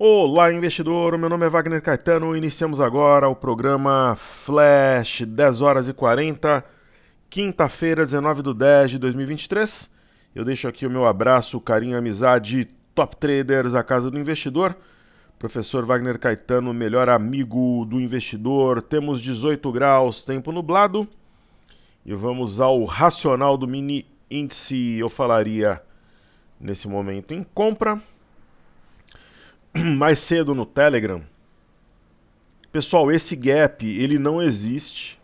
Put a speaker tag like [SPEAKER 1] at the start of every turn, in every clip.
[SPEAKER 1] Olá, investidor. O meu nome é Wagner Caetano. Iniciamos agora o programa Flash 10 horas e 40, quinta-feira, 19 de 10 de 2023. Eu deixo aqui o meu abraço, carinho, amizade, Top Traders, a casa do investidor. Professor Wagner Caetano, melhor amigo do investidor. Temos 18 graus, tempo nublado. E vamos ao racional do mini índice. Eu falaria nesse momento em compra. Mais cedo no Telegram. Pessoal, esse gap, ele não existe,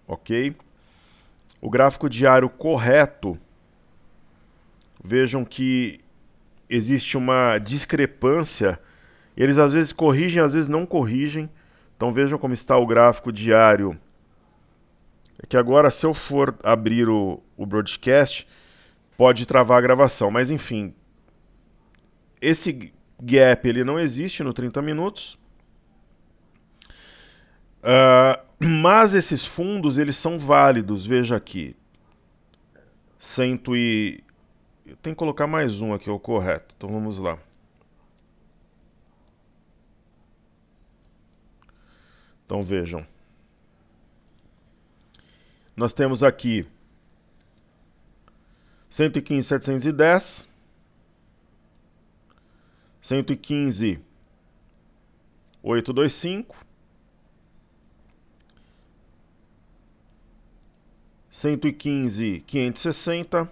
[SPEAKER 1] ok? O gráfico diário correto, vejam que existe uma discrepância. Eles às vezes corrigem, às vezes não corrigem. Então vejam como está o gráfico diário. É que agora, se eu for abrir o broadcast, pode travar a gravação. Mas enfim, esse gap ele não existe no 30 minutos. Mas esses fundos eles são válidos. Veja aqui. Eu tenho que colocar mais um aqui, o correto. Então vamos lá. Então vejam. Nós temos aqui 115.710, 115.825, 115.560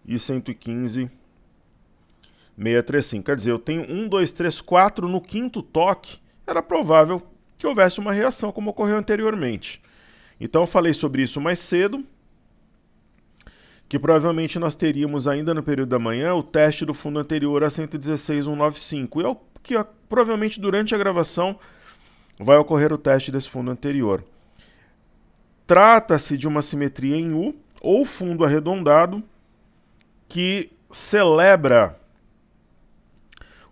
[SPEAKER 1] e 115.635. Quer dizer, eu tenho 1, 2, 3, 4 no quinto toque. Era provável que houvesse uma reação como ocorreu anteriormente. Então eu falei sobre isso mais cedo, que provavelmente nós teríamos ainda no período da manhã o teste do fundo anterior a 116.195. E que provavelmente durante a gravação vai ocorrer o teste desse fundo anterior. Trata-se de uma simetria em U, ou fundo arredondado, que celebra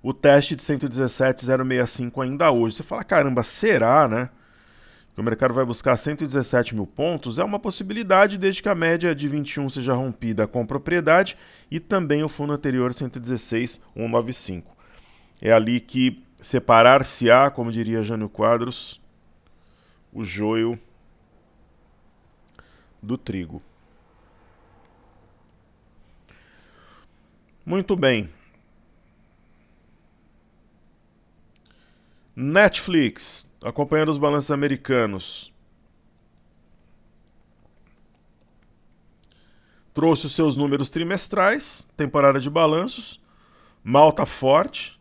[SPEAKER 1] o teste de 117.065 ainda hoje. Você fala, caramba, será, né? Que o mercado vai buscar 117 mil pontos? É uma possibilidade, desde que a média de 21 seja rompida com propriedade e também o fundo anterior 116.195. É ali que separar-se-á, como diria Jânio Quadros, o joio do trigo. Muito bem. Netflix, acompanhando os balanços americanos, trouxe os seus números trimestrais, temporada de balanços, malta forte.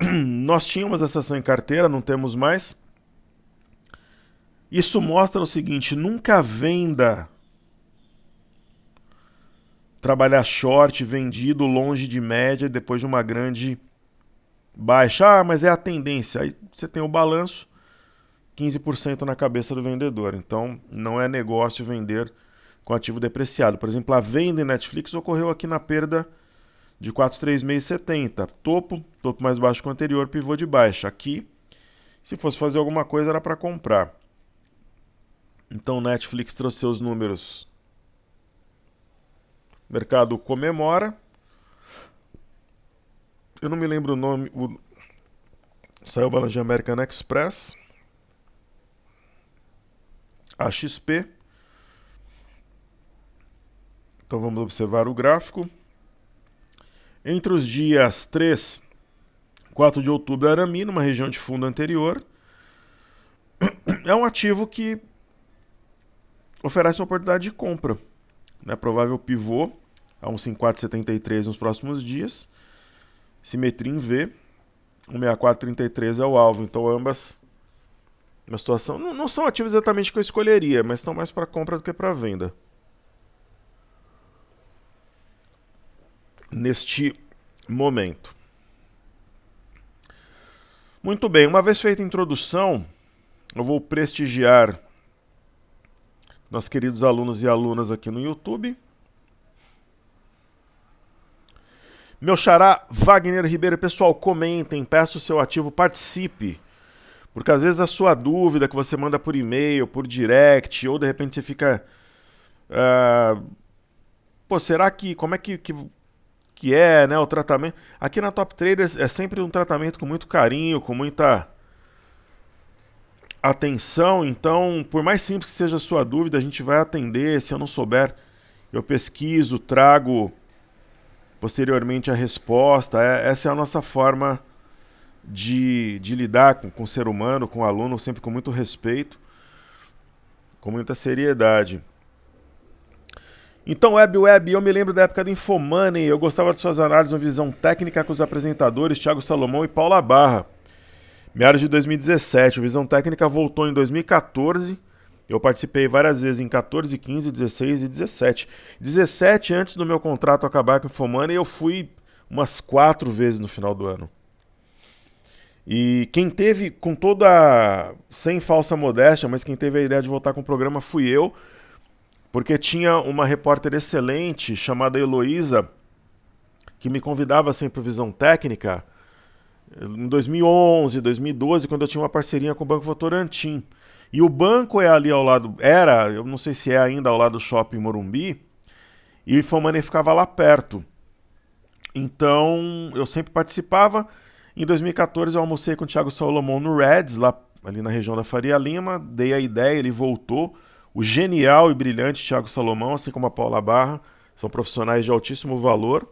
[SPEAKER 1] Nós tínhamos essa ação em carteira, não temos mais. Isso mostra o seguinte, nunca venda trabalhar short vendido longe de média depois de uma grande baixa. Mas é a tendência. Aí você tem o balanço, 15% na cabeça do vendedor. Então não é negócio vender com ativo depreciado. Por exemplo, a venda em Netflix ocorreu aqui na perda de 436,70. Topo mais baixo que o anterior, pivô de baixa. Aqui, se fosse fazer alguma coisa, era para comprar. Então Netflix trouxe seus números. O mercado comemora. Eu não me lembro o nome. Saiu o balanço de American Express. AXP. Então vamos observar o gráfico. Entre os dias 3 e 4 de outubro, a Arami, numa região de fundo anterior. É um ativo que oferece uma oportunidade de compra. Né? Provável pivô a 154,73 nos próximos dias. Simetria em V. 164,33 é o alvo. Então ambas, uma situação, não são ativos exatamente que eu escolheria, mas estão mais para compra do que para venda. Neste momento. Muito bem, uma vez feita a introdução, eu vou prestigiar nossos queridos alunos e alunas aqui no YouTube. Meu xará Wagner Ribeiro. Pessoal, comentem, peça o seu ativo, participe. Porque às vezes a sua dúvida que você manda por e-mail, por direct, ou de repente você fica... será que... Como é que que é, né, o tratamento. Aqui na Top Traders é sempre um tratamento com muito carinho, com muita atenção, então, por mais simples que seja a sua dúvida, a gente vai atender. Se eu não souber, eu pesquiso, trago posteriormente a resposta. Essa é a nossa forma de lidar com o ser humano, com o aluno, sempre com muito respeito, com muita seriedade. Então, Web, eu me lembro da época do Infomoney, eu gostava de suas análises, uma visão técnica com os apresentadores Thiago Salomão e Paula Barra. Meados de 2017, a visão técnica voltou em 2014, eu participei várias vezes em 14, 15, 16 e 17. 17, antes do meu contrato acabar com o Infomoney, eu fui umas 4 vezes no final do ano. E quem teve, com toda, sem falsa modéstia, mas quem teve a ideia de voltar com o programa fui eu, porque tinha uma repórter excelente chamada Heloísa, que me convidava sempre para visão técnica, em 2011, 2012, quando eu tinha uma parceria com o Banco Votorantim. E o banco é ali ao lado, eu não sei se é ainda ao lado do Shopping Morumbi, e o Infomoney ficava lá perto. Então, eu sempre participava. Em 2014, eu almocei com o Thiago Salomão no Reds, lá ali na região da Faria Lima, dei a ideia, ele voltou. O genial e brilhante Thiago Salomão, assim como a Paula Barra, são profissionais de altíssimo valor.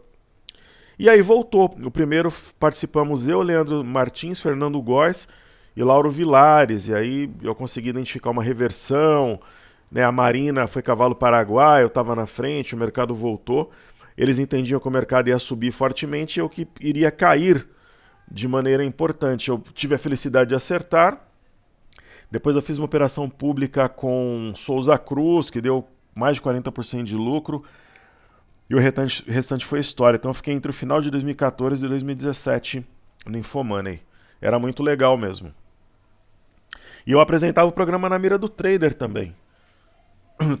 [SPEAKER 1] E aí voltou. O primeiro participamos eu, Leandro Martins, Fernando Góes e Lauro Vilares. E aí eu consegui identificar uma reversão, né? A Marina foi cavalo paraguai, eu estava na frente, o mercado voltou. Eles entendiam que o mercado ia subir fortemente e eu que iria cair de maneira importante. Eu tive a felicidade de acertar. Depois eu fiz uma operação pública com Souza Cruz, que deu mais de 40% de lucro. E o restante foi história. Então eu fiquei entre o final de 2014 e 2017 no Infomoney. Era muito legal mesmo. E eu apresentava o programa na mira do trader também.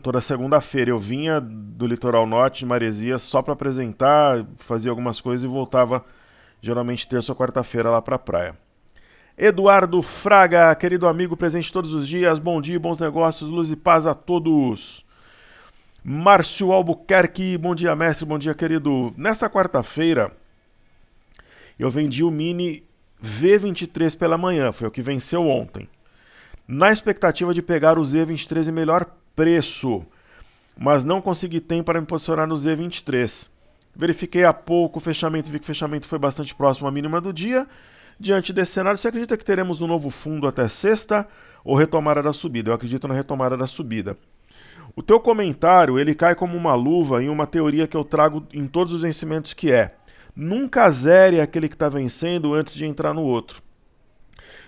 [SPEAKER 1] Toda segunda-feira eu vinha do litoral norte, de Maresias, só para apresentar, fazia algumas coisas e voltava geralmente terça ou quarta-feira lá para a praia. Eduardo Fraga, querido amigo presente todos os dias, bom dia, bons negócios, luz e paz a todos. Márcio Albuquerque, bom dia mestre, bom dia querido. Nesta quarta-feira eu vendi o Mini V23 pela manhã, foi o que venceu ontem. Na expectativa de pegar o Z23 em melhor preço, mas não consegui tempo para me posicionar no Z23. Verifiquei há pouco o fechamento, vi que o fechamento foi bastante próximo à mínima do dia. Diante desse cenário, você acredita que teremos um novo fundo até sexta ou retomada da subida? Eu acredito na retomada da subida. O teu comentário, ele cai como uma luva em uma teoria que eu trago em todos os vencimentos, que é: nunca zere aquele que está vencendo antes de entrar no outro.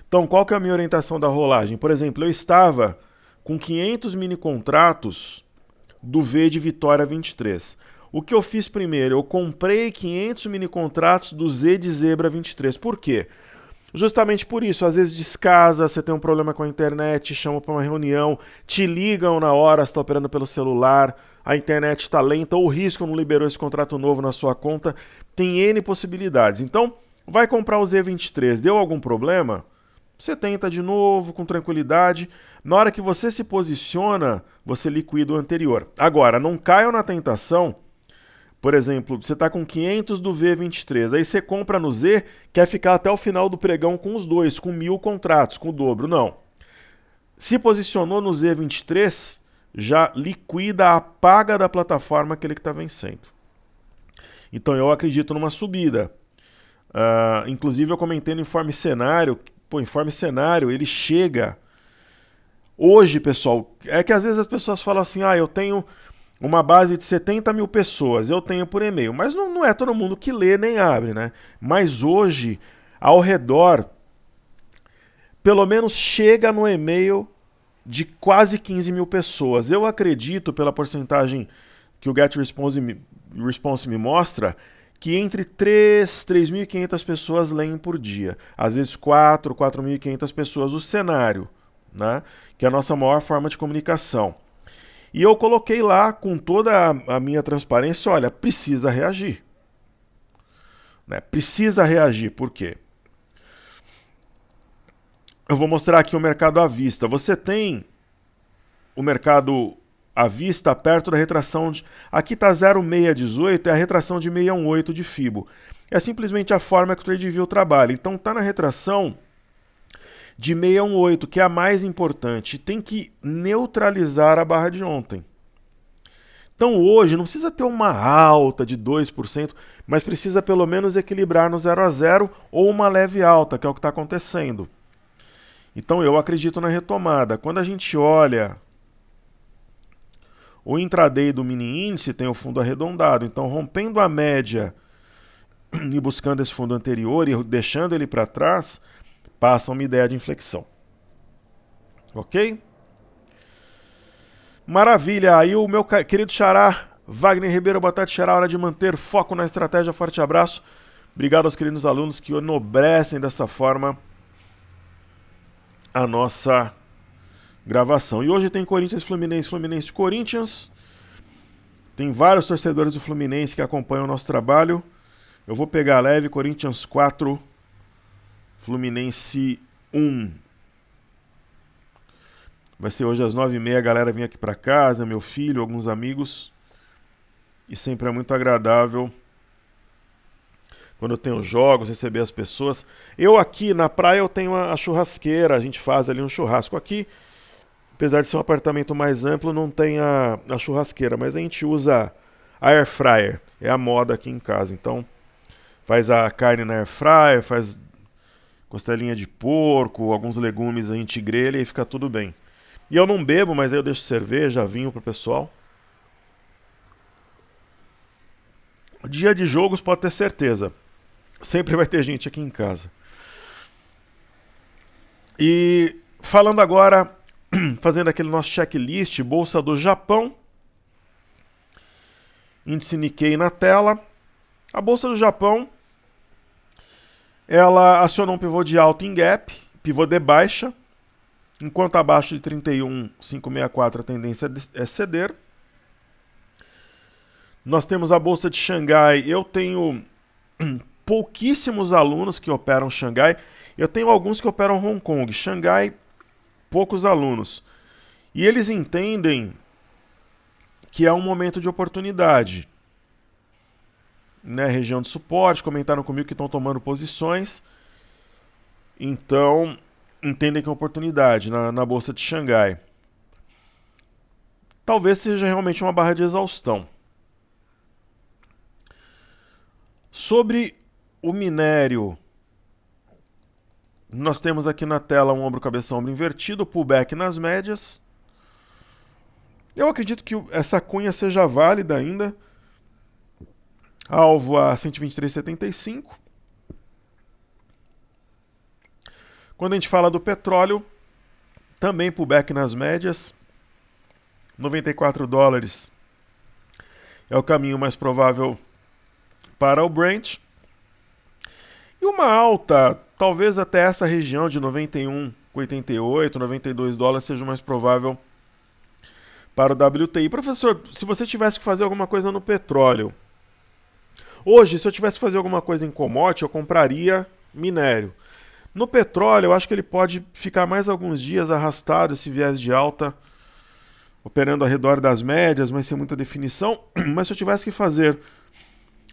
[SPEAKER 1] Então, qual que é a minha orientação da rolagem? Por exemplo, eu estava com 500 mini contratos do V de Vitória 23. O que eu fiz primeiro? Eu comprei 500 mini contratos do Z de Zebra 23. Por quê? Justamente por isso. Às vezes descasa, você tem um problema com a internet, chama para uma reunião, te ligam na hora, você está operando pelo celular, a internet está lenta, ou o risco não liberou esse contrato novo na sua conta. Tem N possibilidades. Então, vai comprar o Z23. Deu algum problema? Você tenta de novo, com tranquilidade. Na hora que você se posiciona, você liquida o anterior. Agora, não caiam na tentação. Por exemplo, você está com 500 do V23, aí você compra no Z, quer ficar até o final do pregão com os dois, com 1.000 contratos, com o dobro. Não. Se posicionou no Z23, já liquida, apaga da plataforma aquele que está vencendo. Então eu acredito numa subida. Inclusive eu comentei no Informe Cenário, Informe Cenário, ele chega... Hoje, pessoal, é que às vezes as pessoas falam assim, eu tenho uma base de 70 mil pessoas, eu tenho por e-mail, mas não é todo mundo que lê nem abre, né? Mas hoje, ao redor, pelo menos chega no e-mail de quase 15 mil pessoas. Eu acredito, pela porcentagem que o GetResponse me mostra, que entre 3.500 pessoas leem por dia. Às vezes 4.500 pessoas o cenário, né? Que é a nossa maior forma de comunicação. E eu coloquei lá com toda a minha transparência, olha, precisa reagir. Né? Precisa reagir, por quê? Eu vou mostrar aqui o mercado à vista. Você tem o mercado à vista perto da retração de... Aqui está 0,618, é a retração de 618 de FIBO. É simplesmente a forma que o TradingView trabalha. Então está na retração de 618, que é a mais importante. Tem que neutralizar a barra de ontem. Então hoje não precisa ter uma alta de 2%, mas precisa pelo menos equilibrar no 0 a 0 ou uma leve alta, que é o que está acontecendo. Então eu acredito na retomada. Quando a gente olha o intraday do mini índice, tem o fundo arredondado. Então rompendo a média e buscando esse fundo anterior e deixando ele para trás, passa uma ideia de inflexão. Ok? Maravilha! Aí o meu querido xará, Wagner Ribeiro, boa tarde, xará, hora de manter foco na estratégia. Forte abraço. Obrigado aos queridos alunos que enobrecem dessa forma a nossa gravação. E hoje tem Corinthians e Fluminense, Fluminense e Corinthians. Tem vários torcedores do Fluminense que acompanham o nosso trabalho. Eu vou pegar leve, Corinthians 4, Fluminense 1. Vai ser hoje às 9h30, a galera vem aqui para casa, meu filho, alguns amigos. E sempre é muito agradável quando eu tenho jogos, receber as pessoas. Eu aqui na praia eu tenho a churrasqueira, a gente faz ali um churrasco aqui. Apesar de ser um apartamento mais amplo, não tem a churrasqueira, mas a gente usa a air fryer. É a moda aqui em casa. Então, faz a carne na air fryer, faz costelinha de porco, alguns legumes a gente grelha e fica tudo bem. E eu não bebo, mas aí eu deixo cerveja, vinho pro pessoal. Dia de jogos, pode ter certeza. Sempre vai ter gente aqui em casa. E falando agora, fazendo aquele nosso checklist, Bolsa do Japão. Índice Nikkei na tela. A Bolsa do Japão, ela acionou um pivô de alta em gap, pivô de baixa, enquanto abaixo de 31.564 a tendência é ceder. Nós temos a Bolsa de Xangai. Eu tenho pouquíssimos alunos que operam Xangai. Eu tenho alguns que operam Hong Kong. Xangai, poucos alunos. E eles entendem que é um momento de oportunidade. Né? Região de suporte, comentaram comigo que estão tomando posições. Então, entendem que é uma oportunidade na Bolsa de Xangai. Talvez seja realmente uma barra de exaustão. Sobre o minério, nós temos aqui na tela um ombro, cabeça, ombro invertido, pullback nas médias. Eu acredito que essa cunha seja válida ainda. Alvo a 123,75. Quando a gente fala do petróleo, também pullback nas médias. $94 é o caminho mais provável para o Brent. E uma alta, talvez até essa região de 91,88, $92 seja o mais provável para o WTI. Professor, se você tivesse que fazer alguma coisa no petróleo, hoje, se eu tivesse que fazer alguma coisa em commodity, eu compraria minério. No petróleo, eu acho que ele pode ficar mais alguns dias arrastado, esse viés de alta, operando ao redor das médias, mas sem muita definição. Mas se eu tivesse que fazer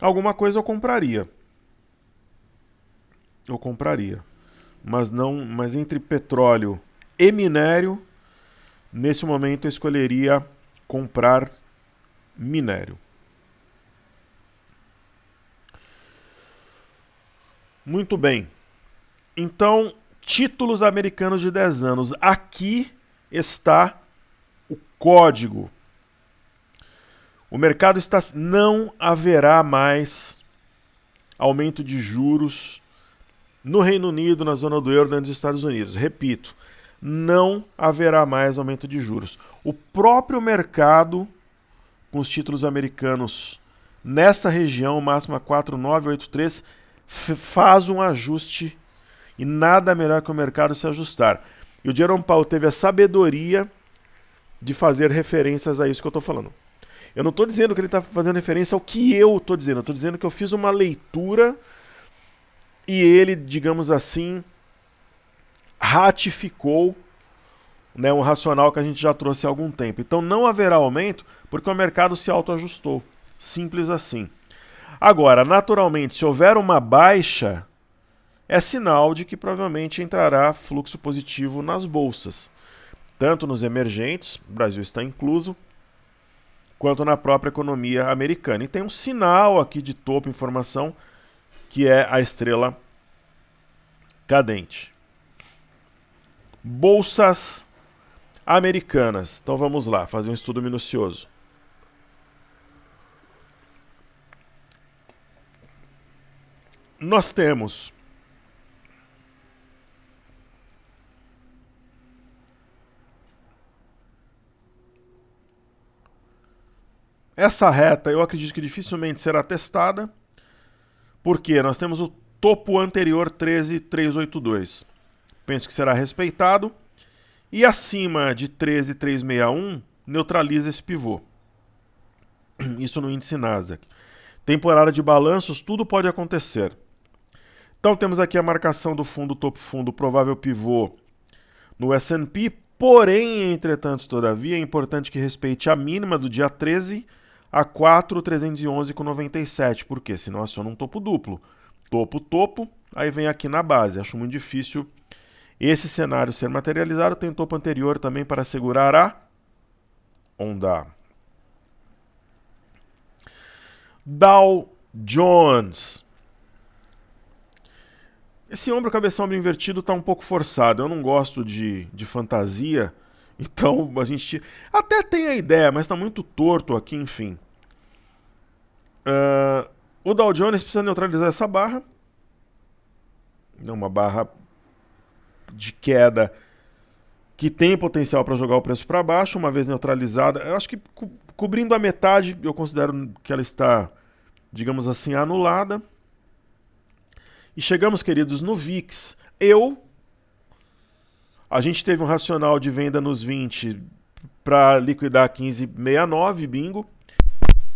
[SPEAKER 1] alguma coisa, eu compraria. Mas entre petróleo e minério, nesse momento eu escolheria comprar minério. Muito bem. Então, títulos americanos de 10 anos. Aqui está o código. O mercado está... Não haverá mais aumento de juros no Reino Unido, na zona do euro, dentro dos Estados Unidos. Repito, não haverá mais aumento de juros. O próprio mercado, com os títulos americanos nessa região, máxima 4,983, faz um ajuste e nada melhor que o mercado se ajustar. E o Jerome Powell teve a sabedoria de fazer referências a isso que eu estou falando. Eu não estou dizendo que ele está fazendo referência ao que eu estou dizendo. Eu estou dizendo que eu fiz uma leitura e ele, digamos assim, ratificou né, um racional que a gente já trouxe há algum tempo. Então não haverá aumento porque o mercado se autoajustou. Simples assim. Agora, naturalmente, se houver uma baixa, é sinal de que provavelmente entrará fluxo positivo nas bolsas, tanto nos emergentes, o Brasil está incluso, quanto na própria economia americana. E tem um sinal aqui de topo informação, que é a estrela cadente. Bolsas americanas. Então vamos lá, fazer um estudo minucioso. Nós temos essa reta, eu acredito que dificilmente será testada, porque nós temos o topo anterior 13.382. Penso que será respeitado. E acima de 13.361, neutraliza esse pivô. Isso no índice Nasdaq. Temporada de balanços, tudo pode acontecer. Então temos aqui a marcação do fundo, topo fundo, provável pivô no S&P. Porém, entretanto, todavia, é importante que respeite a mínima do dia 13 a 4.311,97. Por quê? Senão aciona um topo duplo. Topo, topo, aí vem aqui na base. Acho muito difícil esse cenário ser materializado. Tem topo anterior também para segurar a onda. Dow Jones. Esse ombro cabeça ombro invertido está um pouco forçado. Eu não gosto de fantasia. Então a gente até tem a ideia, mas está muito torto aqui, enfim. O Dow Jones precisa neutralizar essa barra. É uma barra de queda que tem potencial para jogar o preço para baixo, uma vez neutralizada. Eu acho que cobrindo a metade, eu considero que ela está, digamos assim, anulada. E chegamos, queridos, no VIX. A gente teve um racional de venda nos 20 para liquidar 15,69, bingo.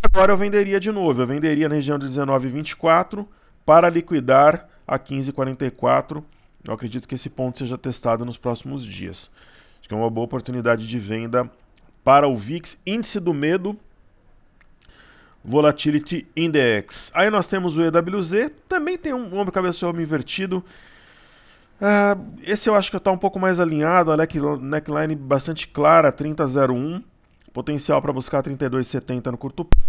[SPEAKER 1] Agora eu venderia de novo. Eu venderia na região de 19,24 para liquidar a 15,44. Eu acredito que esse ponto seja testado nos próximos dias. Acho que é uma boa oportunidade de venda para o VIX, índice do medo, Volatility Index. Aí nós temos o EWZ, também tem um ombro cabeça ombro invertido. Esse eu acho que está um pouco mais alinhado, a neckline bastante clara, 30,01, potencial para buscar 32,70 no curto prazo.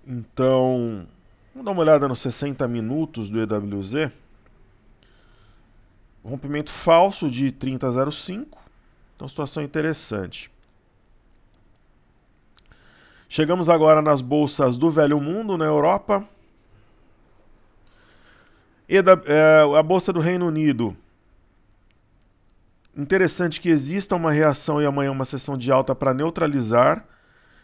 [SPEAKER 1] Então, vamos dar uma olhada nos 60 minutos do EWZ. Rompimento falso de 30,05, então situação interessante. Chegamos agora nas bolsas do Velho Mundo, na Europa. A bolsa do Reino Unido. Interessante que exista uma reação e amanhã uma sessão de alta para neutralizar.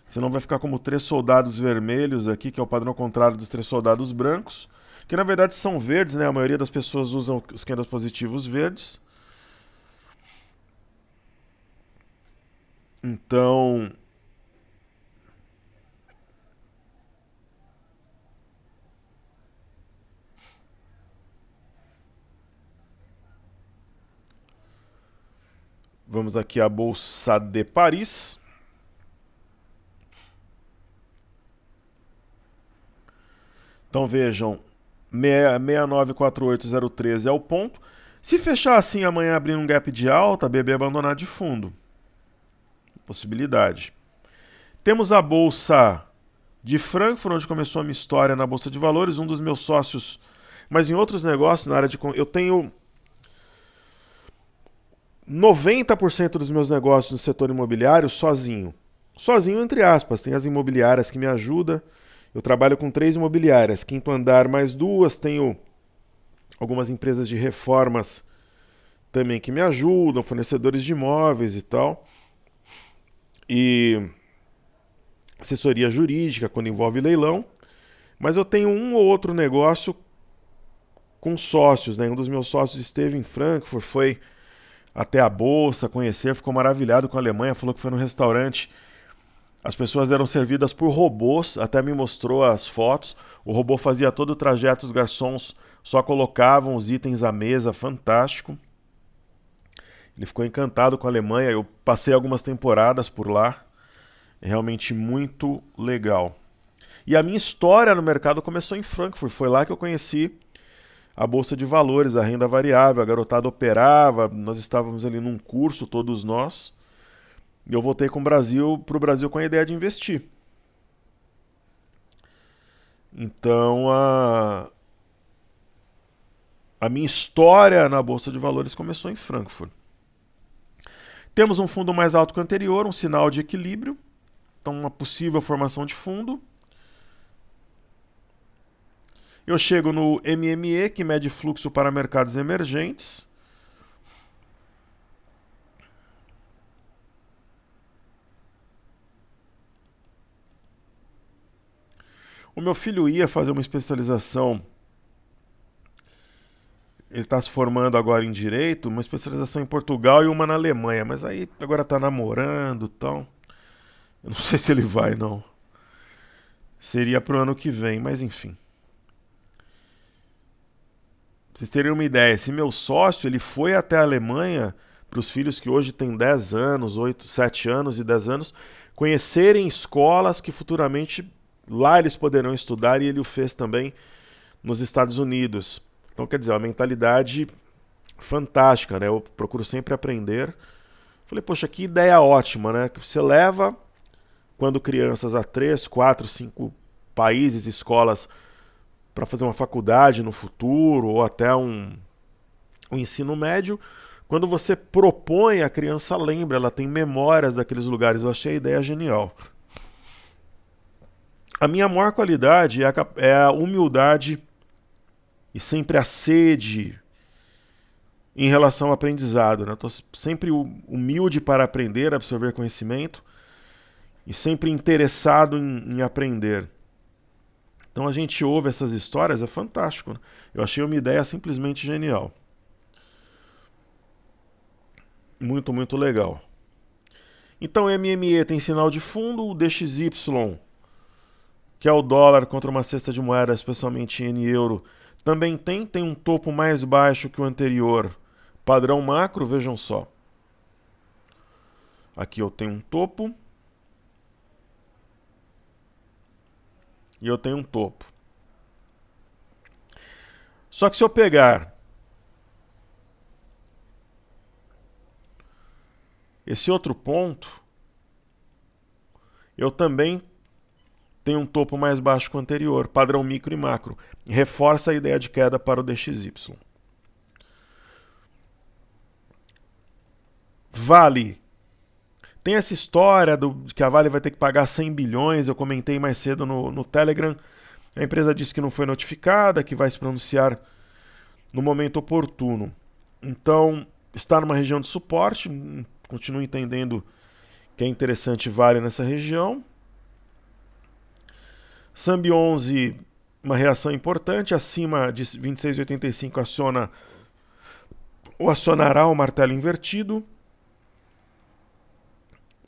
[SPEAKER 1] Senão vai ficar como 3 soldados vermelhos aqui, que é o padrão contrário dos 3 soldados brancos. Que na verdade são verdes, né? A maioria das pessoas usam os candles positivos verdes. Então, vamos aqui à Bolsa de Paris. Então vejam, 69,48013 é o ponto. Se fechar assim amanhã abrindo um gap de alta, BB abandonar de fundo. Possibilidade. Temos a Bolsa de Frankfurt, onde começou a minha história na Bolsa de Valores. Um dos meus sócios, mas em outros negócios, na área de... Eu tenho 90% dos meus negócios no setor imobiliário sozinho. Sozinho, entre aspas. Tem as imobiliárias que me ajudam. Eu trabalho com 3 imobiliárias. Quinto Andar mais 2. Tenho algumas empresas de reformas também que me ajudam. Fornecedores de imóveis e tal. E assessoria jurídica quando envolve leilão. Mas eu tenho um ou outro negócio com sócios, né? Um dos meus sócios esteve em Frankfurt, foi até a Bolsa conhecer, ficou maravilhado com a Alemanha, falou que foi no restaurante. As pessoas eram servidas por robôs, até me mostrou as fotos. O robô fazia todo o trajeto, os garçons só colocavam os itens à mesa, fantástico. Ele ficou encantado com a Alemanha. Eu passei algumas temporadas por lá. É realmente muito legal. E a minha história no mercado começou em Frankfurt. Foi lá que eu conheci a bolsa de valores, a renda variável. A garotada operava. Nós estávamos ali num curso, todos nós. E eu voltei para o Brasil com a ideia de investir. Então a minha história na bolsa de valores começou em Frankfurt. Temos um fundo mais alto que o anterior, um sinal de equilíbrio. Então, uma possível formação de fundo. Eu chego no MME, que mede fluxo para mercados emergentes. O meu filho ia fazer uma especialização. Ele está se formando agora em Direito, uma especialização em Portugal e uma na Alemanha. Mas aí agora está namorando e tal. Eu não sei se ele vai, não. Seria para o ano que vem, mas enfim. Pra vocês terem uma ideia, esse meu sócio, ele foi até a Alemanha para os filhos que hoje têm 10 anos, 8, 7 anos e 10 anos, conhecerem escolas que futuramente lá eles poderão estudar, e ele o fez também nos Estados Unidos. Então, quer dizer, uma mentalidade fantástica, né? Eu procuro sempre aprender. Falei, poxa, que ideia ótima, né? Que você leva, quando crianças, a 3, 4, 5 países, escolas, para fazer uma faculdade no futuro, ou até um ensino médio. Quando você propõe, a criança lembra, ela tem memórias daqueles lugares. Eu achei a ideia genial. A minha maior qualidade é a humildade e sempre a sede em relação ao aprendizado. Né? Estou sempre humilde para aprender, absorver conhecimento e sempre interessado em aprender. Então a gente ouve essas histórias, é fantástico. Né? Eu achei uma ideia simplesmente genial. Muito, muito legal. Então o MME tem sinal de fundo, o DXY, que é o dólar contra uma cesta de moeda, especialmente em euro, também tem um topo mais baixo que o anterior. Padrão macro, vejam só. Aqui eu tenho um topo e eu tenho um topo. Só que se eu pegar esse outro ponto, eu também tenho um topo mais baixo que o anterior, padrão micro e macro. Reforça a ideia de queda para o DXY. Vale. Tem essa história de que a Vale vai ter que pagar 100 bilhões, eu comentei mais cedo no Telegram. A empresa disse que não foi notificada, que vai se pronunciar no momento oportuno. Então, está numa região de suporte, continuo entendendo que é interessante Vale nessa região. Sambi 11, uma reação importante, acima de 26,85 aciona ou acionará o martelo invertido.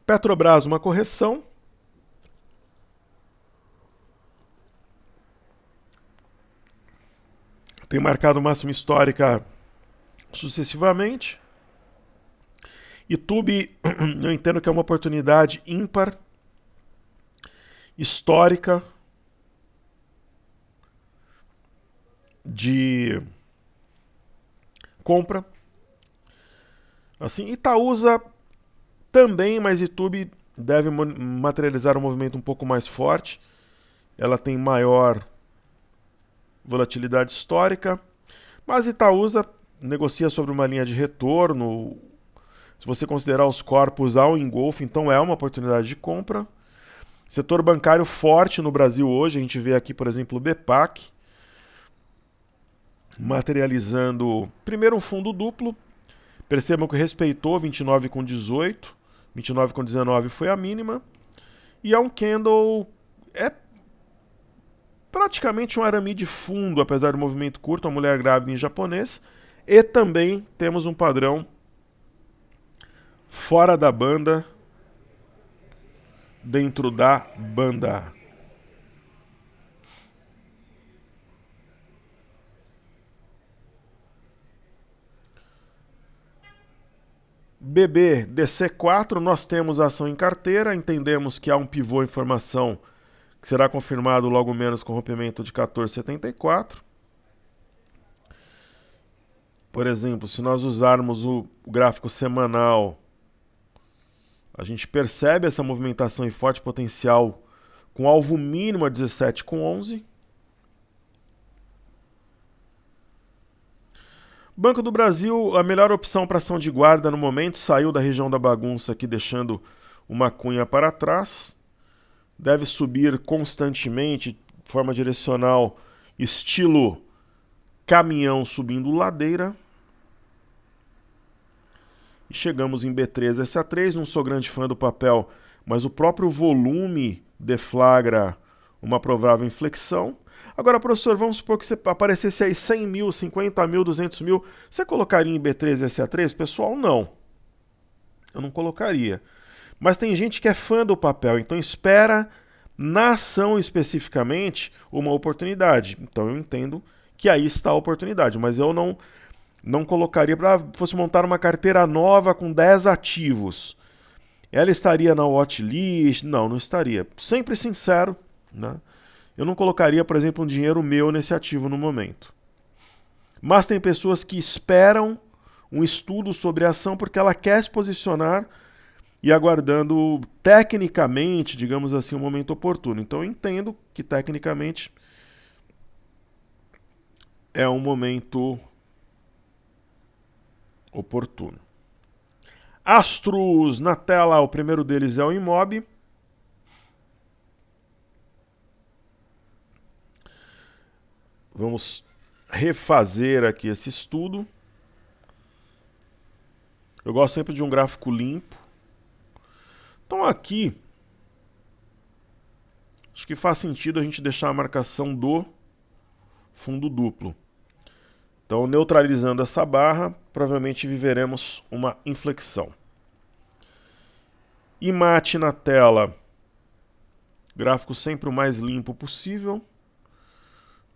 [SPEAKER 1] Petrobras, uma correção. Tem marcado máxima histórica sucessivamente. YouTube, eu entendo que é uma oportunidade ímpar, histórica, de compra. Assim, Itaúsa também, mas YouTube deve materializar um movimento um pouco mais forte. Ela tem maior volatilidade histórica, mas Itaúsa negocia sobre uma linha de retorno. Se você considerar os corpos ao engolfo, então é uma oportunidade de compra. Setor bancário forte no Brasil hoje, a gente vê aqui, por exemplo, o BPAC, materializando primeiro um fundo duplo. Percebam que respeitou 29 com 18, 29 com 19 foi a mínima. E é um candle, é praticamente um arame de fundo, apesar do movimento curto, uma mulher grávida em japonês. E também temos um padrão fora da banda, dentro da banda. BB, DC4, nós temos a ação em carteira, entendemos que há um pivô em formação que será confirmado logo menos com rompimento de 14,74. Por exemplo, se nós usarmos o gráfico semanal, a gente percebe essa movimentação em forte potencial com alvo mínimo a 17,11. Banco do Brasil, a melhor opção para ação de guarda no momento, saiu da região da bagunça aqui, deixando uma cunha para trás. Deve subir constantemente, de forma direcional, estilo caminhão subindo ladeira. E chegamos em B3, SA3, não sou grande fã do papel, mas o próprio volume deflagra uma provável inflexão. Agora, professor, vamos supor que você aparecesse aí 100 mil, 50 mil, 200 mil, você colocaria em B3 e SA3? Pessoal, não. Eu não colocaria. Mas tem gente que é fã do papel, então espera na ação especificamente uma oportunidade. Então eu entendo que aí está a oportunidade, mas eu não colocaria para fosse montar uma carteira nova com 10 ativos. Ela estaria na watchlist? Não estaria. Sempre sincero, né? Eu não colocaria, por exemplo, um dinheiro meu nesse ativo no momento. Mas tem pessoas que esperam um estudo sobre a ação porque ela quer se posicionar e aguardando tecnicamente, digamos assim, um momento oportuno. Então eu entendo que tecnicamente é um momento oportuno. Astros na tela, o primeiro deles é o Imob. Vamos refazer aqui esse estudo. Eu gosto sempre de um gráfico limpo. Então aqui, acho que faz sentido a gente deixar a marcação do fundo duplo. Então, neutralizando essa barra, provavelmente viveremos uma inflexão. IMAT na tela, gráfico sempre o mais limpo possível,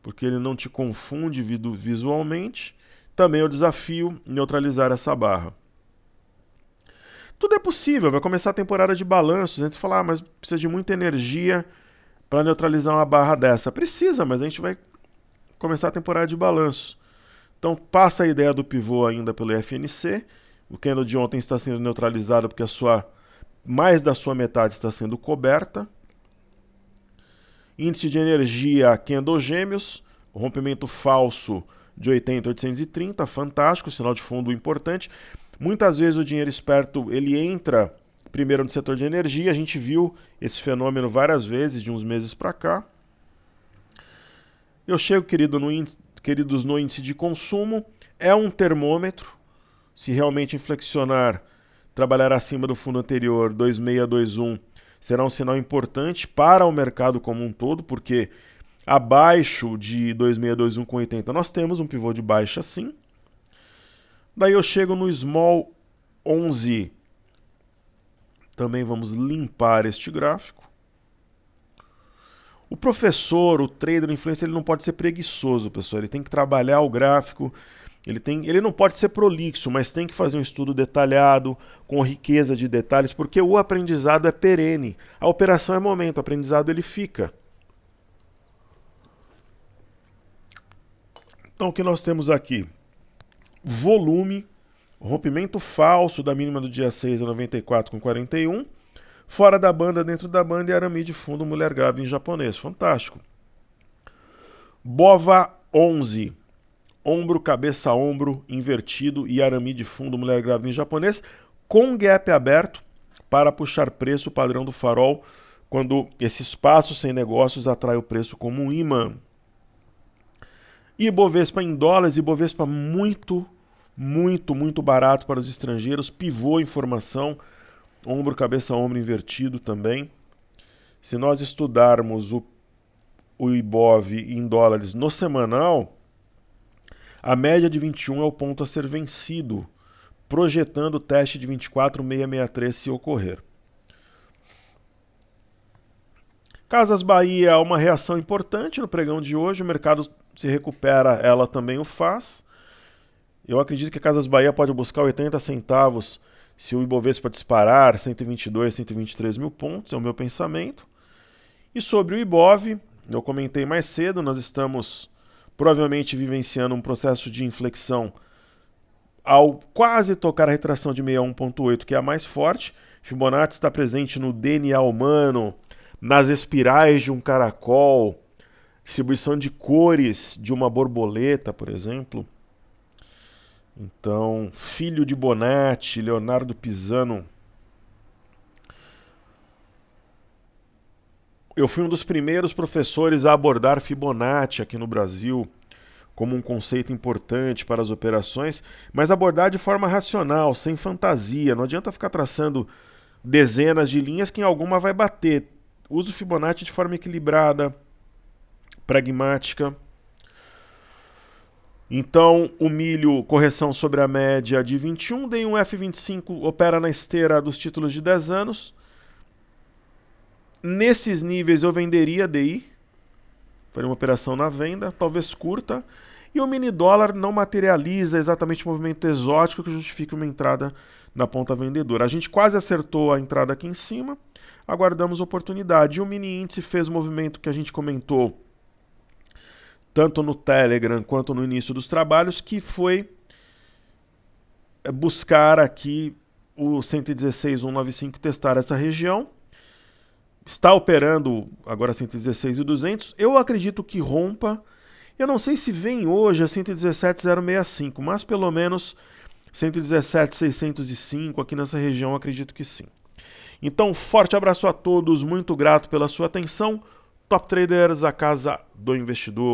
[SPEAKER 1] porque ele não te confunde visualmente. Também o desafio neutralizar essa barra. Tudo é possível, vai começar a temporada de balanços. A gente fala, mas precisa de muita energia para neutralizar uma barra dessa. Precisa, mas a gente vai começar a temporada de balanço. Então passa a ideia do pivô ainda pelo FNC. O candle de ontem está sendo neutralizado porque mais da sua metade está sendo coberta. Índice de energia candle gêmeos, rompimento falso de 80 a 830, fantástico, sinal de fundo importante. Muitas vezes o dinheiro esperto ele entra primeiro no setor de energia, a gente viu esse fenômeno várias vezes de uns meses para cá. Eu chego, queridos, no índice de consumo, é um termômetro, se realmente inflexionar, trabalhar acima do fundo anterior 2621, será um sinal importante para o mercado como um todo, porque abaixo de 2621,80 nós temos um pivô de baixa sim. Daí eu chego no Small 11, também vamos limpar este gráfico. O professor, o trader, o influencer, ele não pode ser preguiçoso, pessoal, ele tem que trabalhar o gráfico, ele não pode ser prolixo, mas tem que fazer um estudo detalhado, com riqueza de detalhes, porque o aprendizado é perene. A operação é momento, o aprendizado ele fica. Então o que nós temos aqui? Volume, rompimento falso da mínima do dia 6 a 94,41, fora da banda, dentro da banda e arame de fundo, mulher grávida em japonês. Fantástico. Bova 11. Ombro, cabeça, ombro, invertido e arame de fundo, mulher grávida em japonês, com gap aberto para puxar preço padrão do farol, quando esse espaço sem negócios atrai o preço como um imã. Ibovespa em dólares, Ibovespa muito barato para os estrangeiros, pivô em formação, ombro, cabeça, ombro invertido também. Se nós estudarmos o Ibov em dólares no semanal, a média de 21 é o ponto a ser vencido, projetando o teste de 24,663 se ocorrer. Casas Bahia, uma reação importante no pregão de hoje, o mercado se recupera, ela também o faz. Eu acredito que a Casas Bahia pode buscar 80 centavos se o Ibovespa disparar 122, 123 mil pontos, é o meu pensamento. E sobre o Ibov, eu comentei mais cedo, nós estamos provavelmente vivenciando um processo de inflexão ao quase tocar a retração de 61,8, que é a mais forte. Fibonacci está presente no DNA humano, nas espirais de um caracol, distribuição de cores de uma borboleta, por exemplo. Então, filho de Bonatti, Leonardo Pisano. Eu fui um dos primeiros professores a abordar Fibonacci aqui no Brasil como um conceito importante para as operações, mas abordar de forma racional, sem fantasia. Não adianta ficar traçando dezenas de linhas que em alguma vai bater. Use o Fibonacci de forma equilibrada, pragmática. Então, o milho, correção sobre a média de 21, dei um F25, opera na esteira dos títulos de 10 anos. Nesses níveis eu venderia DI, faria uma operação na venda, talvez curta, e o mini dólar não materializa exatamente o movimento exótico que justifique uma entrada na ponta vendedora. A gente quase acertou a entrada aqui em cima, aguardamos oportunidade. E o mini índice fez o movimento que a gente comentou tanto no Telegram quanto no início dos trabalhos, que foi buscar aqui o 116,195, testar essa região. Está operando agora 116,200. Eu acredito que rompa. Eu não sei se vem hoje a 117,065, mas pelo menos 117,605 aqui nessa região, acredito que sim. Então, forte abraço a todos, muito grato pela sua atenção. Top Traders, a casa do investidor.